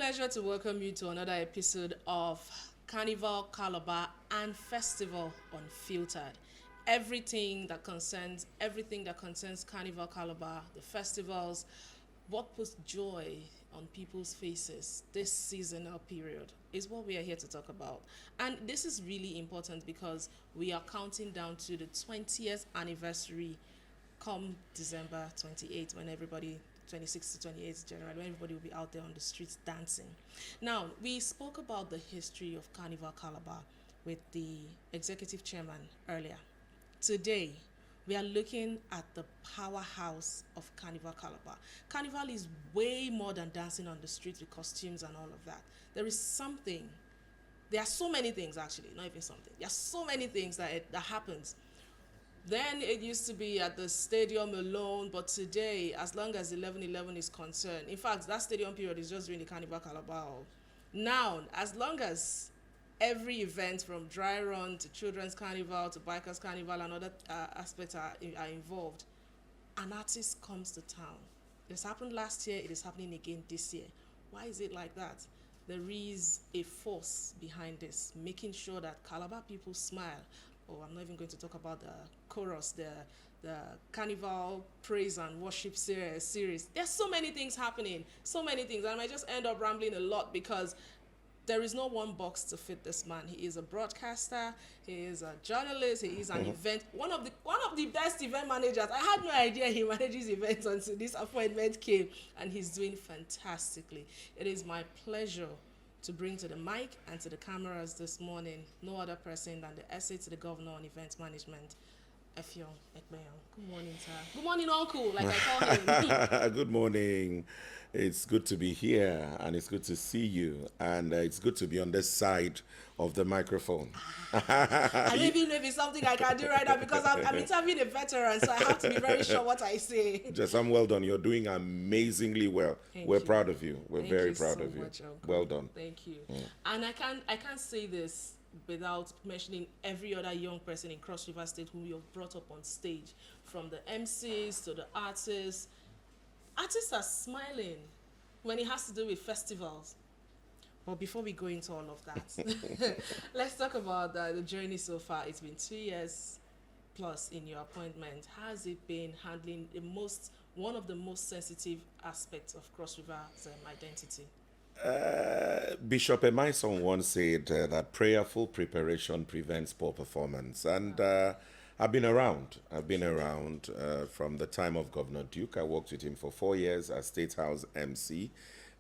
pleasure to welcome you to another episode of Carnival Calabar and Festival Unfiltered. Everything that concerns Carnival Calabar, the festivals, what puts joy on people's faces this seasonal period is what we are here to talk about. And this is really important because we are counting down to the 20th anniversary come December 28th, when everybody 26th to 28th January, when everybody will be out there on the streets dancing. Now, we spoke about the history of Carnival Calabar with the executive chairman earlier. Today, we are looking at the powerhouse of Carnival Calabar. Carnival is way more than dancing on the streets with costumes and all of that. There are so many things actually, not even something. There are so many things that happens. Then it used to be at the stadium alone, but today, as long as 11:11 is concerned, in fact, that stadium period is just during the Carnival Calabar. Now, as long as every event from dry run to children's carnival to bikers carnival and other aspects are involved, an artist comes to town. It has happened last year, it is happening again this year. Why is it like that? There is a force behind this, making sure that Calabar people smile. Oh, I'm not even going to talk about the chorus, the carnival praise and worship series. There's so many things happening, so many things. And I might just end up rambling a lot because there is no one box to fit this man. He is a broadcaster, he is a journalist, he is an event, one of the best event managers. I had no idea he manages events until this appointment came, and he's doing fantastically. It is my pleasure to bring to the mic and to the cameras this morning no other person than the essay to the governor on event management, Effiong Ekpenyong. Good morning, sir. Good morning, uncle, like I call him. Good morning. It's good to be here, and it's good to see you, and it's good to be on this side of the microphone. I don't even know if it's something I can do right now because I'm interviewing a veteran, so I have to be very sure what I say. Jessam, well done. You're doing amazingly well. We're proud of you. We're very proud of you. Much, uncle. Well done. Thank you. And I can't say this without mentioning every other young person in Cross River State whom you've brought up on stage, from the MCs to the artists. Artists are smiling when it has to do with festivals. But before we go into all of that, let's talk about the journey so far. It's been 2 years plus in your appointment. How has it been handling one of the most sensitive aspects of Cross River's identity? Bishop Emaison once said that prayerful preparation prevents poor performance. And I've been around from the time of Governor Duke. I worked with him for 4 years as State House MC.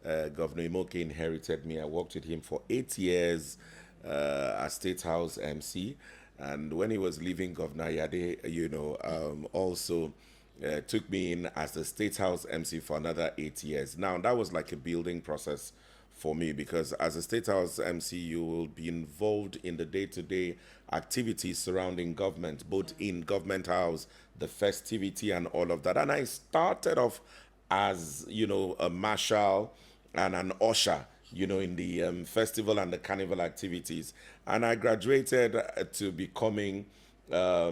Governor Imoke inherited me. I worked with him for 8 years as State House MC. And when he was leaving, Governor Yade, also took me in as the State House MC for another 8 years. Now, that was like a building process for me, because as a State House MC, you will be involved in the day-to-day activities surrounding government, both in Government House, the festivity and all of that. And I started off as, a marshal and an usher, in the festival and the carnival activities. And I graduated to becoming, a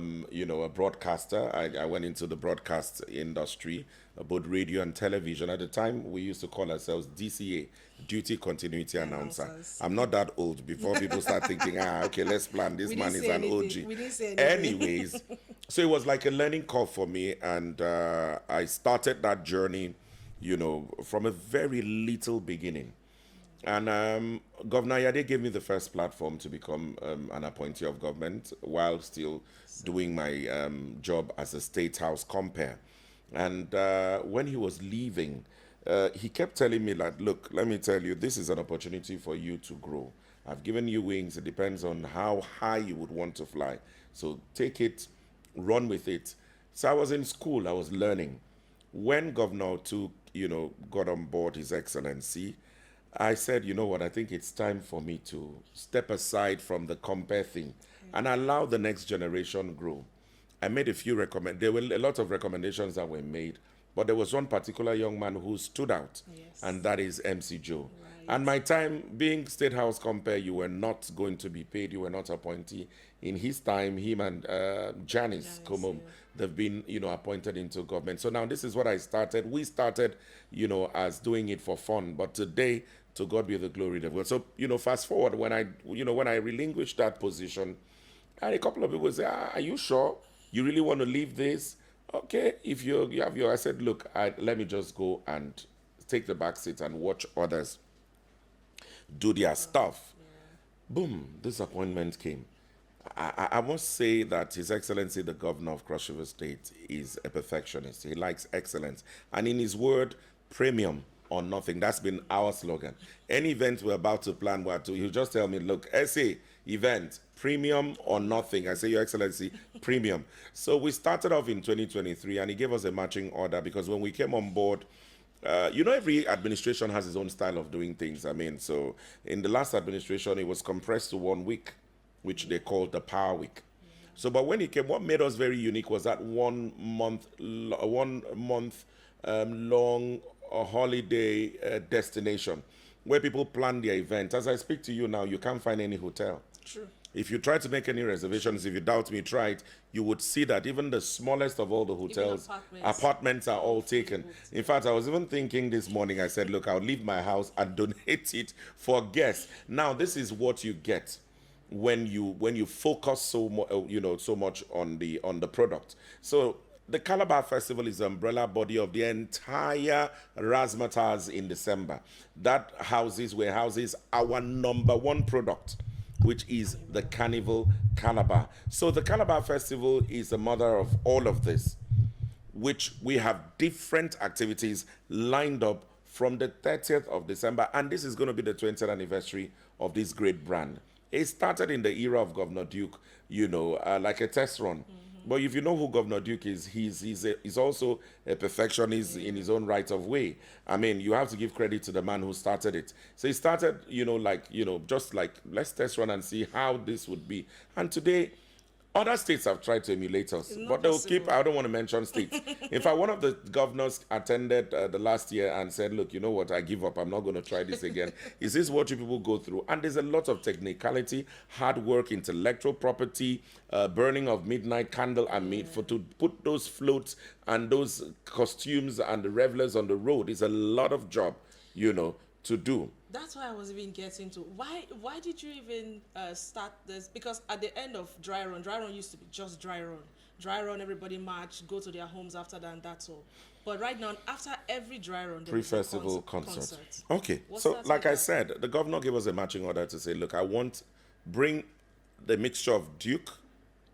broadcaster. I went into the broadcast industry, both radio and television. At the time, we used to call ourselves DCA, Duty Continuity Announcer. I'm not that old before people start thinking, okay, let's plan. This man is an OG. We didn't say anything. Anyways, so it was like a learning curve for me. And I started that journey, from a very little beginning. And Governor Yade gave me the first platform to become an appointee of government while still doing my job as a State House compere. And when he was leaving, he kept telling me that, look, let me tell you, this is an opportunity for you to grow. I've given you wings. It depends on how high you would want to fly. So take it, run with it. So I was in school, I was learning. When Governor got on board His Excellency, I said, you know what, I think it's time for me to step aside from the compare thing and allow the next generation grow. I made a few there were a lot of recommendations that were made, but there was one particular young man who stood out, and that is MC Joe. Right. And my time being State House compare, you were not going to be paid, you were not appointee. In his time, him and Janice Komom, they've been, appointed into government. So now this is what I started. We started, as doing it for fun, but today, To God be the glory of God. So, fast forward, when I relinquished that position, and a couple of people say, are you sure you really want to leave this? Okay, if you have I said, look, let me just go and take the back seat and watch others do their stuff. Boom, this appointment came. I must say that His Excellency, the Governor of Cross River State, is a perfectionist. He likes excellence. And in his word, premium or nothing. That's been our slogan. Any event we're about to plan, he'll just tell me, look, SA event, premium or nothing. I say, Your Excellency, premium. So we started off in 2023, and he gave us a matching order because when we came on board, every administration has its own style of doing things. So in the last administration, it was compressed to 1 week, which they called the Power Week. So, but when he came, what made us very unique was that 1 month long holiday destination where people plan their event. As I speak to you now, you can't find any hotel. True. If you try to make any reservations, if you doubt me, try it, you would see that even the smallest of all the hotels, apartments are all taken. In fact, I was even thinking this morning, I said, look, I'll leave my house and donate it for guests. Now, this is what you get when you focus so much on the product. So the Calabar Festival is the umbrella body of the entire Razzmatazz in December. That houses our number one product, which is the Carnival Calabar. So the Calabar Festival is the mother of all of this, which we have different activities lined up from the 30th of December, and this is going to be the 20th anniversary of this great brand. It started in the era of Governor Duke, like a test run. But if you know who Governor Duke is, he's also a perfectionist in his own right of way. You have to give credit to the man who started it. So he started, just like, let's test run and see how this would be. And today, other states have tried to emulate us, but they'll keep, I don't want to mention states. In fact, one of the governors attended the last year and said, look, you know what, I give up. I'm not going to try this again. Is this what you people go through? And there's a lot of technicality, hard work, intellectual property, burning of midnight candle and meat to put those floats and those costumes and the revelers on the road. It's a lot of job, to do. That's why I was even getting to why did you even start this? Because at the end of dry run used to be just dry run, everybody march, go to their homes after that, and that's all. But right now, after every dry run, there pre-festival concert. Okay, so like I said, the governor gave us a matching order to say, look, bring the mixture of Duke,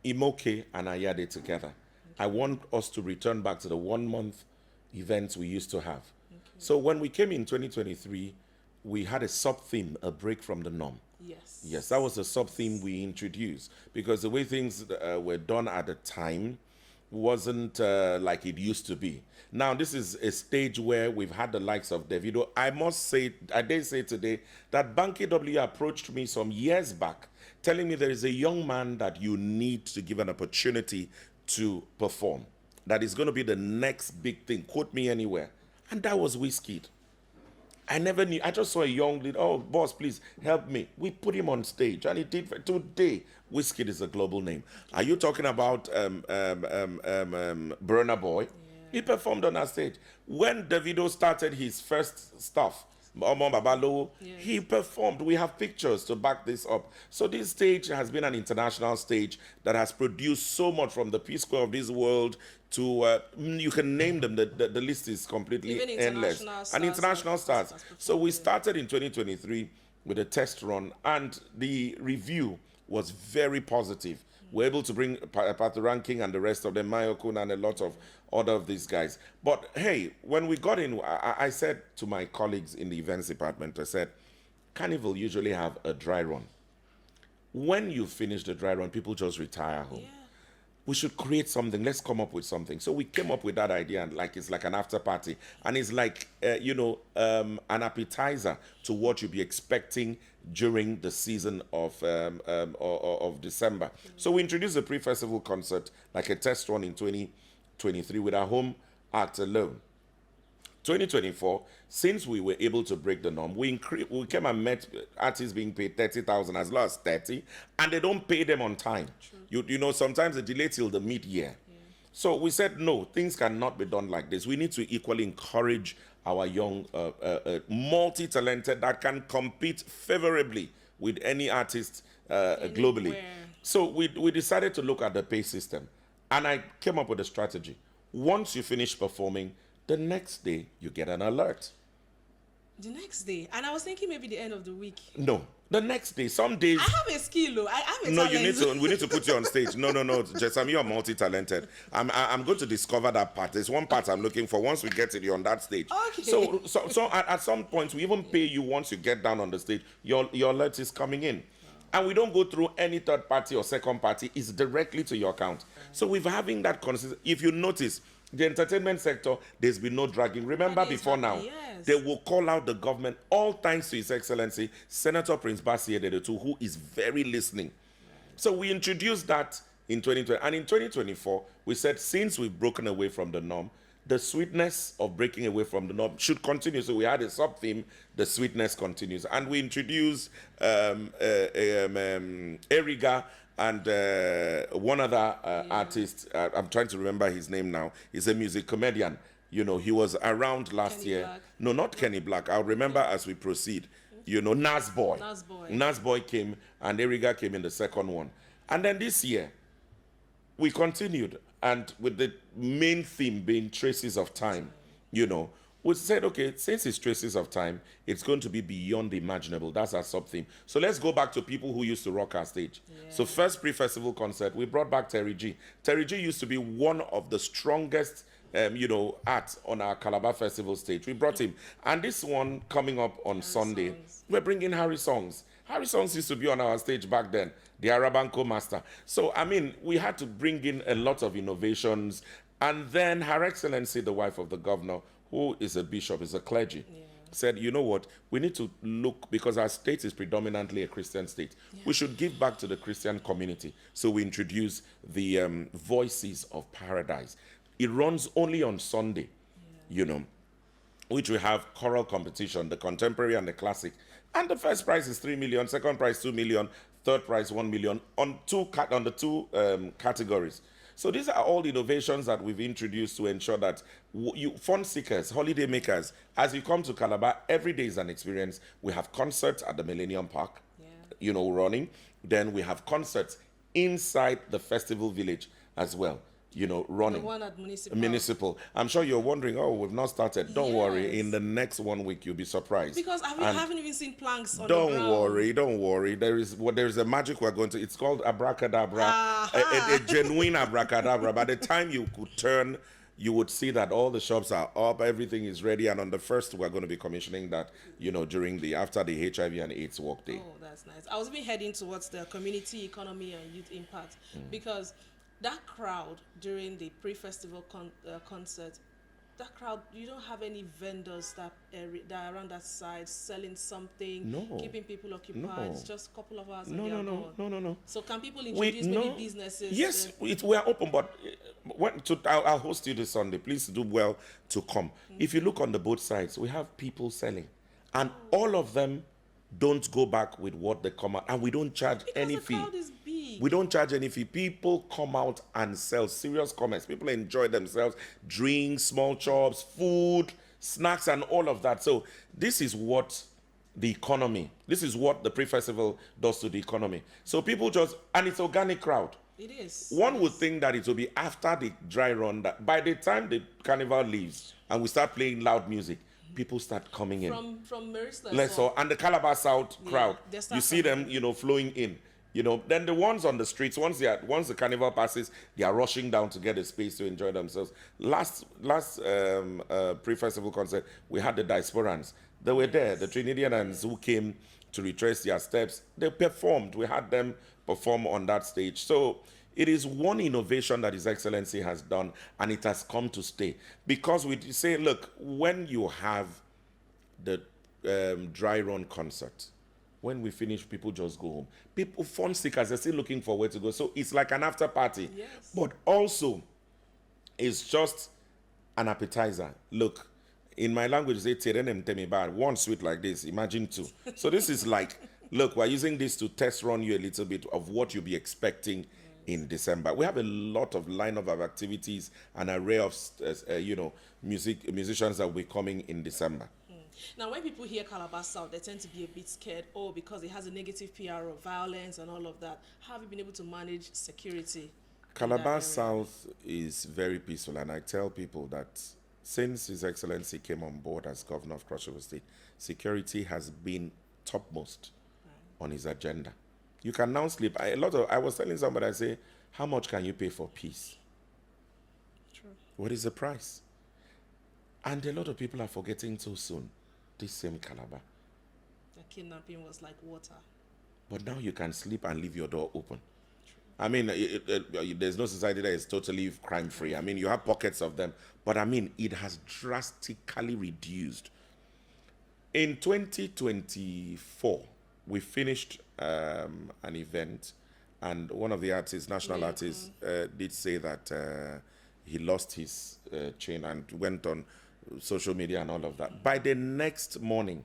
Imoke, and Ayade together. I want us to return back to the 1 month events we used to have. So when we came in 2023, we had a sub-theme, a break from the norm. Yes, that was the sub-theme we introduced, because the way things were done at the time wasn't like it used to be. Now, this is a stage where we've had the likes of Davido. I dare say today that Banky W approached me some years back, telling me there is a young man that you need to give an opportunity to perform. That is going to be the next big thing. Quote me anywhere. And that was Wizkid. I never knew. I just saw a young lead. Oh, boss, please help me. We put him on stage, and he did. Today, Wizkid is a global name. Are you talking about Burna Boy? Yeah. He performed on our stage. When Davido started his first stuff, Omo Babalo, he performed. We have pictures to back this up. So this stage has been an international stage that has produced so much, from the Peace Corps of this world to, you can name them, the list is completely endless. And international stars. So we started in 2023 with a test run, and the review was very positive. We're able to bring Patoranking and the rest of them, Mayokun and a lot of other of these guys. But hey, when we got in, I said to my colleagues in the events department, I said, Carnival usually have a dry run. When you finish the dry run, people just retire home. Yeah. We should create something. Let's come up with something. So we came up with that idea, and it's like an after party, and it's like an appetizer to what you'll be expecting during the season of December. So we introduced a pre-festival concert, like a test run in 2023 with our home act alone. 2024, since we were able to break the norm, we came and met artists being paid 30,000 as low as 30, and they don't pay them on time. You know, sometimes they delay till the mid-year. Yeah. So we said, no, things cannot be done like this. We need to equally encourage our young, multi-talented that can compete favorably with any artist globally. Anywhere. So we decided to look at the pay system. And I came up with a strategy. Once you finish performing, the next day you get an alert. The next day. And I was thinking maybe the end of the week. No, the next day. Some days. I have a skill, though. I have a No, talent. you need to. We need to put you on stage. No, Jessam, you're multi-talented. I'm going to discover that part. There's one part I'm looking for. Once we get it, you're on that stage. Okay. So at some point, we even pay you once you get down on the stage. Your alert is coming in, and we don't go through any third party or second party. It's directly to your account. So we're having that consistent. If you notice, the entertainment sector, there's been no dragging. Remember That is before now, happening, yes. they will call out the government, all thanks to His Excellency, Senator Prince Bassey Ededetu, who is very listening. So we introduced that in 2020. And in 2024, we said, since we've broken away from the norm, the sweetness of breaking away from the norm should continue. So we had a sub-theme, the sweetness continues. And we introduced Eriga and one other artist. I'm trying to remember his name now. He's a music comedian. You know, he was around last Kenny year. Black. No, not Kenny Black. I'll remember as we proceed. You know, Nas Boy. Nas Boy. Came, and Eriga came in the second one. And then this year, we continued, and with the main theme being Traces of Time, you know, we said, okay, since it's Traces of Time, it's going to be beyond the imaginable. That's our sub-theme. So let's go back to people who used to rock our stage. Yeah. So first pre-festival concert, we brought back Terry G. Terry G used to be one of the strongest acts on our Calabar Festival stage. We brought him. And this one coming up on Sunday, Songs. we're bringing Harry Songs. Harry Songs used to be on our stage back then, the Arabanco master. So, I mean, we had to bring in a lot of innovations. And then Her Excellency, the wife of the governor, who is a bishop, is a clergy, said, you know what, we need to look, because our state is predominantly a Christian state. We should give back to the Christian community. So we introduced the Voices of Paradise. It runs only on Sunday, you know, which we have choral competition, the contemporary and the classic. And the first prize is 3 million, second prize 2 million, third prize 1 million on the two categories. So these are all the innovations that we've introduced to ensure that you fun seekers, holiday makers, as you come to Calabar, every day is an experience. We have concerts at the Millennium Park, you know, running. Then we have concerts inside the festival village as well, you know, running. The one at Municipal. Municipal. I'm sure you're wondering, oh, we've not started. Don't worry. Yes. In the next 1 week, you'll be surprised. Because I haven't even seen planks on the Don't ground. worry. There is a magic we're going to. It's called abracadabra, Aha. a genuine abracadabra. By the time you could turn, you would see that all the shops are up, everything is ready, and on the first, we're going to be commissioning that, you know, after the HIV and AIDS Walk Day. Oh, that's nice. I was even heading towards the community economy and youth impact because that crowd during the pre-festival concert, that crowd, you don't have any vendors that are around that side selling something, No. keeping people occupied. No. It's just a couple of hours and they are gone. No. So can people introduce maybe businesses? Yes, we are open, but I'll host you this Sunday. Please do well to come. If you look on the both sides, we have people selling, and all of them don't go back with what they come out, and we don't charge because any the fee. crowd is big. We don't charge any fee. People come out and sell serious commerce. People enjoy themselves, drinks, small chops, food, snacks, and all of that. So this is what the economy, this is what the pre-festival does to the economy. So people and it's organic crowd. It is. One would think that it will be after the dry run, that by the time the carnival leaves and we start playing loud music, people start coming in. From Marista. And the Calabar South crowd, they start you see them, you know, flowing in. You know, then the ones on the streets, once the carnival passes, they are rushing down to get a space to enjoy themselves. Last pre-festival concert, we had the diasporans. They were there, the Trinidadians who came to retrace their steps. They performed. We had them perform on that stage. So it is one innovation that His Excellency has done, and it has come to stay. Because we say, look, when you have the dry run concert, when we finish, people just go home. People, fun seekers, they're still looking for where to go. So it's like an after party. Yes. But also, it's just an appetizer. Look, in my language, they say, one sweet like this, imagine two. So this is like, look, we're using this to test run you a little bit of what you'll be expecting in December. We have a lot of lineup of activities, an array of musicians that will be coming in December. Now, when people hear Calabar South, they tend to be a bit scared, because it has a negative PR of violence and all of that. How have you been able to manage security? Calabar South is very peaceful, and I tell people that since His Excellency came on board as Governor of Cross River State, security has been topmost on his agenda. You can now sleep. I was telling somebody, I say, how much can you pay for peace? True. What is the price? And a lot of people are forgetting too soon. This same Calabar. The kidnapping was like water. But now you can sleep and leave your door open. I mean, there's no society that is totally crime-free. I mean, you have pockets of them. But I mean, it has drastically reduced. In 2024, we finished an event, and one of the artists, national artists, did say that he lost his chain and went on social media and all of that. By the next morning,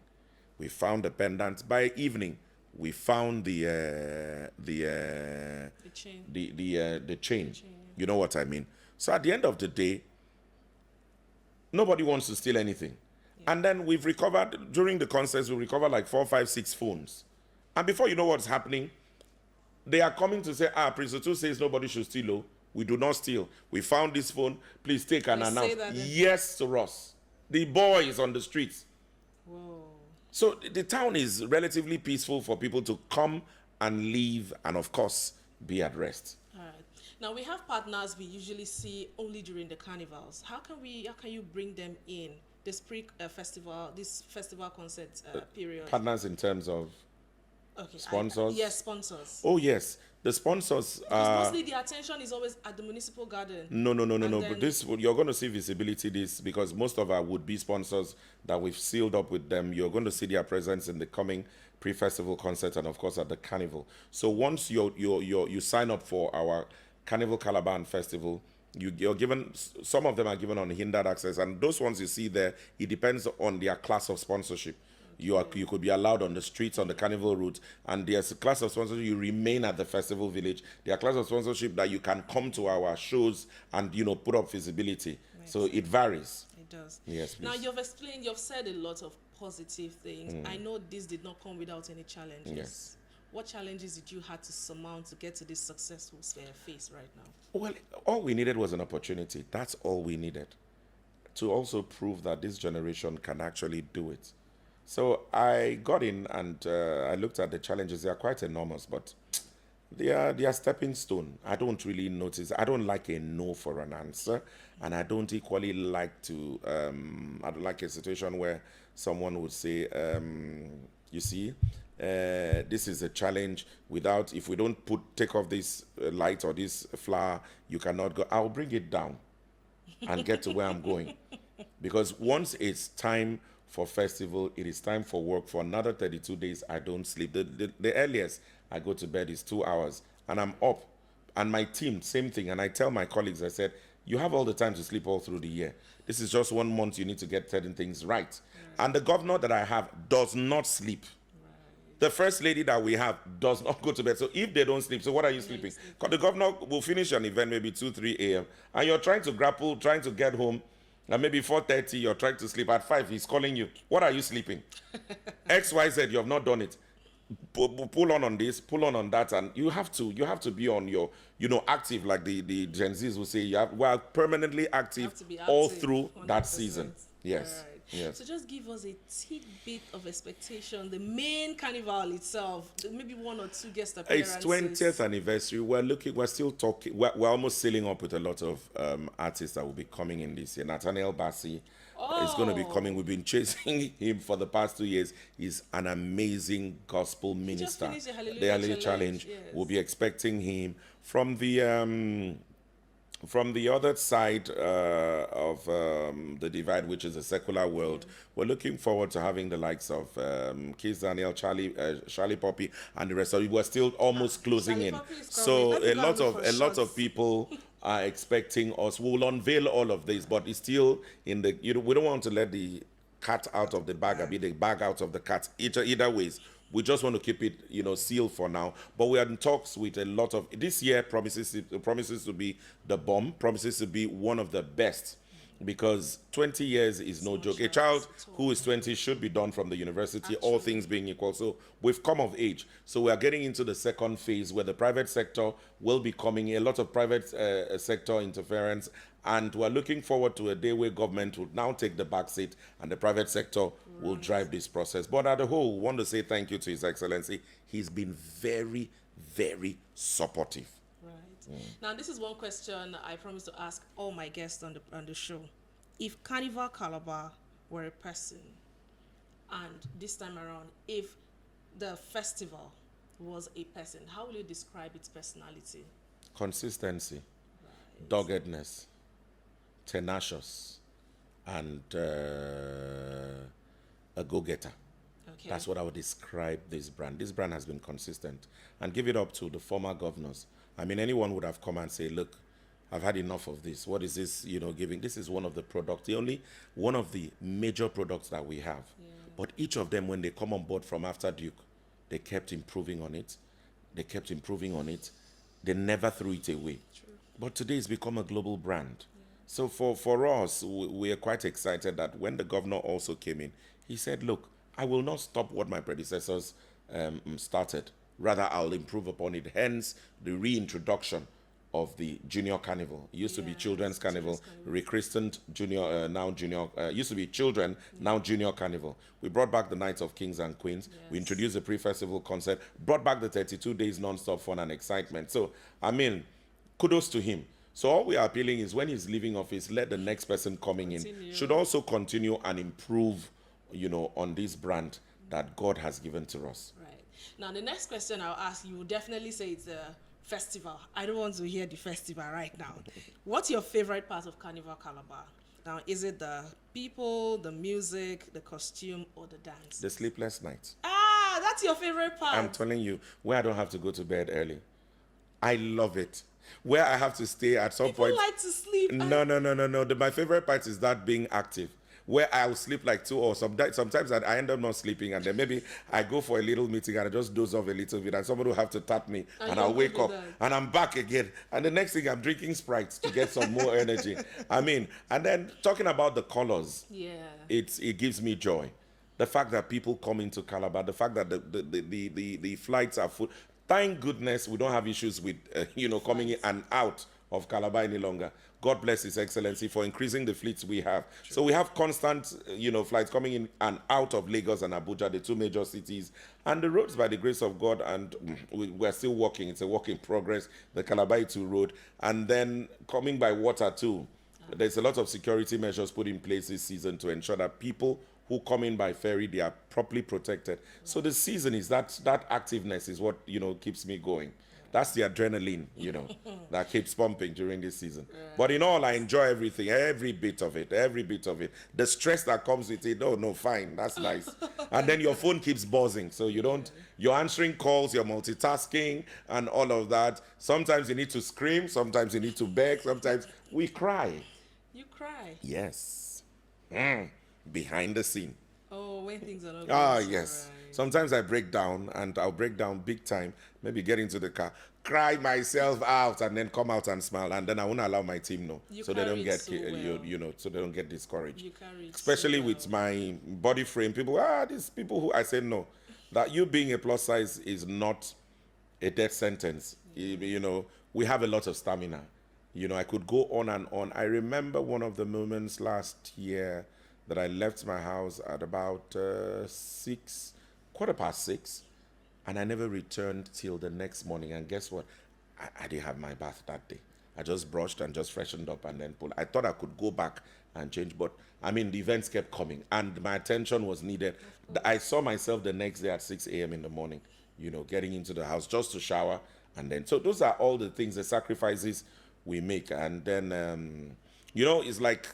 we found the pendant. By evening, we found the chain. The chain. You know what I mean? So at the end of the day, nobody wants to steal anything. Yeah. And then we've recovered, during the concerts, we recovered like 4, 5, 6 phones. And before you know what's happening, they are coming to say, Prince Otu says nobody should steal. Oh, we do not steal. We found this phone. Please take and announce. Yes to us. The boy is on the streets. Whoa. So the town is relatively peaceful for people to come and leave and, of course, be at rest. All right. Now, we have partners we usually see only during the carnivals. How can you bring them in this festival concert period? Partners in terms of sponsors? Yes, sponsors. Oh, yes. The sponsors because mostly the attention is always at the municipal garden. No. But this, you're going to see visibility this, because most of our would-be sponsors that we've sealed up with them, you're going to see their presence in the coming pre-festival concert and, of course, at the carnival. So once you sign up for our Carnival Calabar Festival, you're given, some of them are given unhindered access, and those ones you see there, it depends on their class of sponsorship. You could be allowed on the streets, on the carnival route, and there's a class of sponsorship you remain at the festival village. There are class of sponsorship that you can come to our shows and put up visibility. So it varies. It does. Yes, please. Now you've said a lot of positive things. I know this did not come without any challenges. Yes. What challenges did you have to surmount to get to this successful phase right now? Well, all we needed was an opportunity. That's all we needed, to also prove that this generation can actually do it. So I got in and I looked at the challenges. They are quite enormous, but they are stepping stone. I don't really notice. I don't like a no for an answer, and I don't equally like to. I don't like a situation where someone would say, "You see, this is a challenge. If we don't take off this light or this flower, you cannot go." I'll bring it down and get to where I'm going, because once it's time for festival, it is time for work. For another 32 days, I don't sleep. The earliest I go to bed is 2 hours, and I'm up. And my team, same thing. And I tell my colleagues, I said, you have all the time to sleep all through the year. This is just 1 month you need to get certain things right. And the governor that I have does not sleep. The first lady that we have does not go to bed. So if they don't sleep, so what are you sleeping? Because the governor will finish an event maybe 2, 3 a.m. and you're trying to get home. And maybe 4:30, you're trying to sleep. At 5, he's calling you. What are you sleeping? XYZ, you have not done it. Pull on this, pull on that, and you have to be on your, active, like the Gen Zs will say. We are permanently active all through 100%. That season. Yes. Right. Yes. So just give us a tidbit of expectation. The main carnival itself, maybe 1 or 2 guest appearances. It's 20th anniversary. We're still talking. We're almost sealing up with a lot of artists that will be coming in this year. Nathaniel Bassi is going to be coming. We've been chasing him for the past 2 years. He's an amazing gospel minister. Just finished the Hallelujah Challenge. Yes. We'll be expecting him from the other side of the divide, which is the secular world. We're looking forward to having the likes of Keith Daniel, Charlie Poppy, and the rest of it. We're still almost closing in. So a lot of people are expecting us. We'll unveil all of this, but it's still in the. We don't want to let the cat out of the bag, or be the bag out of the cat. Either ways, We just want to keep it, sealed for now. But we are in talks with a lot of, this year promises to be the bomb, promises to be one of the best, because 20 years is no joke. A child who is 20 should be done from the university, all things being equal. So we've come of age. So we are getting into the second phase where the private sector will be coming in, a lot of private sector interference. And we're looking forward to a day where government will now take the back seat and the private sector will drive this process. But at the whole, we want to say thank you to His Excellency. He's been very, very supportive. Right. Now, this is one question I promised to ask all my guests on the show. If Carnival Calabar were a person, and this time around, if the festival was a person, how will you describe its personality? Consistency, doggedness, tenacious, and a go-getter. Okay. That's what I would describe this brand. This brand has been consistent. And give it up to the former governors. I mean, anyone would have come and say, look, I've had enough of this. What is this, giving? This is one of the products, one of the major products that we have. Yeah. But each of them, when they come on board from after Duke, they kept improving on it. They kept improving on it. They never threw it away. True. But today it's become a global brand. Yeah. So for us, we are quite excited that when the governor also came in, he said, look, I will not stop what my predecessors started. Rather, I'll improve upon it. Hence, the reintroduction of the Junior Carnival. It used to be Children's Carnival, rechristened Junior, now Junior. Used to be Children, now Junior Carnival. We brought back the Nights of Kings and Queens. Yes. We introduced the pre-festival concept, brought back the 32 days non-stop fun and excitement. So, I mean, kudos to him. So all we are appealing is when he's leaving office, let the next person coming in should also continue and improve, on this brand that God has given to us. Right. Now, the next question I'll ask, you will definitely say it's a festival. I don't want to hear the festival right now. What's your favorite part of Carnival Calabar? Now, is it the people, the music, the costume, or the dance? The sleepless nights. Ah, that's your favorite part. I'm telling you, where I don't have to go to bed early. I love it. Where I have to stay at some point. People like to sleep. No. My favorite part is that being active. Where I'll sleep like 2 or sometimes I end up not sleeping, and then maybe I go for a little meeting and I just doze off a little bit, and somebody will have to tap me, and I'll wake up and I'm back again. And the next thing I'm drinking Sprite to get some more energy. I mean, and then talking about the colors, it gives me joy. The fact that people come into Calabar, the fact that the flights are full. Thank goodness we don't have issues with coming in and out of Calabar any longer. God bless His Excellency for increasing the fleets we have. Sure. So we have constant, flights coming in and out of Lagos and Abuja, the two major cities. And the roads, by the grace of God, and we're still working. It's a work in progress, the Calabar to road. And then coming by water too. There's a lot of security measures put in place this season to ensure that people who come in by ferry, they are properly protected. So the season is that activeness is what, keeps me going. That's the adrenaline, that keeps pumping during this season. But in all, I enjoy everything, every bit of it. The stress that comes with it, no, fine, that's nice. And then your phone keeps buzzing, so you're answering calls, you're multitasking, and all of that. Sometimes you need to scream, sometimes you need to beg, sometimes we cry. You cry? Yes. Behind the scene. Oh, when things are not going yes. right. Sometimes I break down, and I'll break down big time. Maybe get into the car, cry myself out, and then come out and smile, and then I won't allow my team know, so they don't get so they don't get discouraged. You carry especially with my body frame. People, these people who I say no, that you being a plus size is not a death sentence. We have a lot of stamina. I could go on and on. I remember one of the moments last year that I left my house at about 6:15, and I never returned till the next morning. And guess what? I didn't have my bath that day. I just brushed and just freshened up and then pulled. I thought I could go back and change, but I mean, the events kept coming and my attention was needed. I saw myself the next day at 6 a.m. in the morning, getting into the house just to shower. And then, so those are all the things, the sacrifices we make. And then, it's like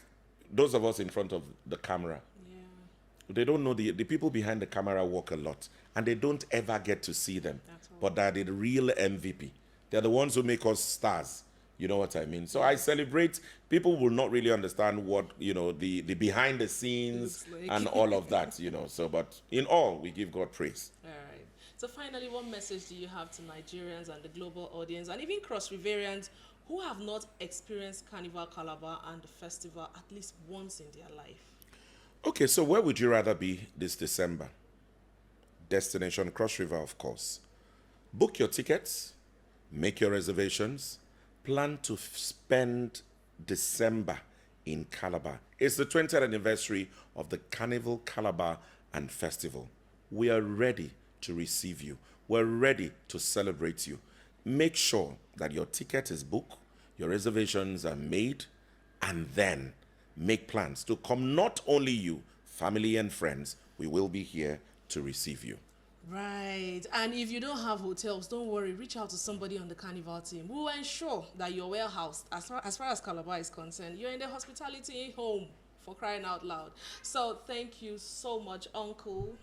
those of us in front of the camera. They don't know the people behind the camera work a lot, and they don't ever get to see them. But they're the real MVP. They're the ones who make us stars. You know what I mean? So I celebrate. People will not really understand what, the behind the scenes and all of that, So, but in all, we give God praise. All right. So finally, what message do you have to Nigerians and the global audience and even cross-riverians who have not experienced Carnival Calabar and the festival at least once in their life? Okay, so where would you rather be this December? Destination Cross River, of course. Book your tickets, make your reservations, plan to spend December in Calabar. It's the 20th anniversary of the Carnival Calabar and Festival. We are ready to receive you. We're ready to celebrate you. Make sure that your ticket is booked, your reservations are made, and then make plans to come. Not only you, family and friends, we will be here to receive you. Right. And if you don't have hotels, don't worry. Reach out to somebody on the Carnival team. We will ensure that you're well housed. As far as Calabar is concerned, you're in the hospitality home, for crying out loud. So thank you so much, Uncle,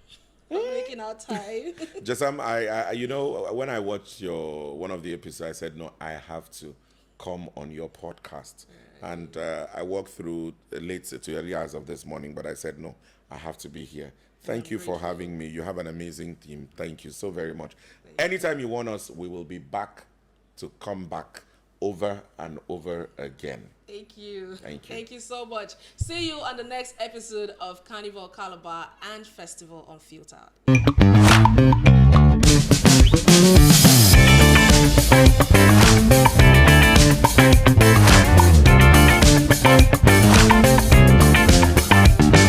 for making our time. Jasam, I, you know, when I watched one of the episodes, I said, no, I have to come on your podcast. And I walked through late to early hours of this morning, but I said, no, I have to be here. Thank you for having me. You have an amazing team. Thank you so very much. Anytime you want us, we will be back to come back over and over again. Thank you. Thank you. Thank you so much. See you on the next episode of Carnival Calabar and Festival Unfiltered.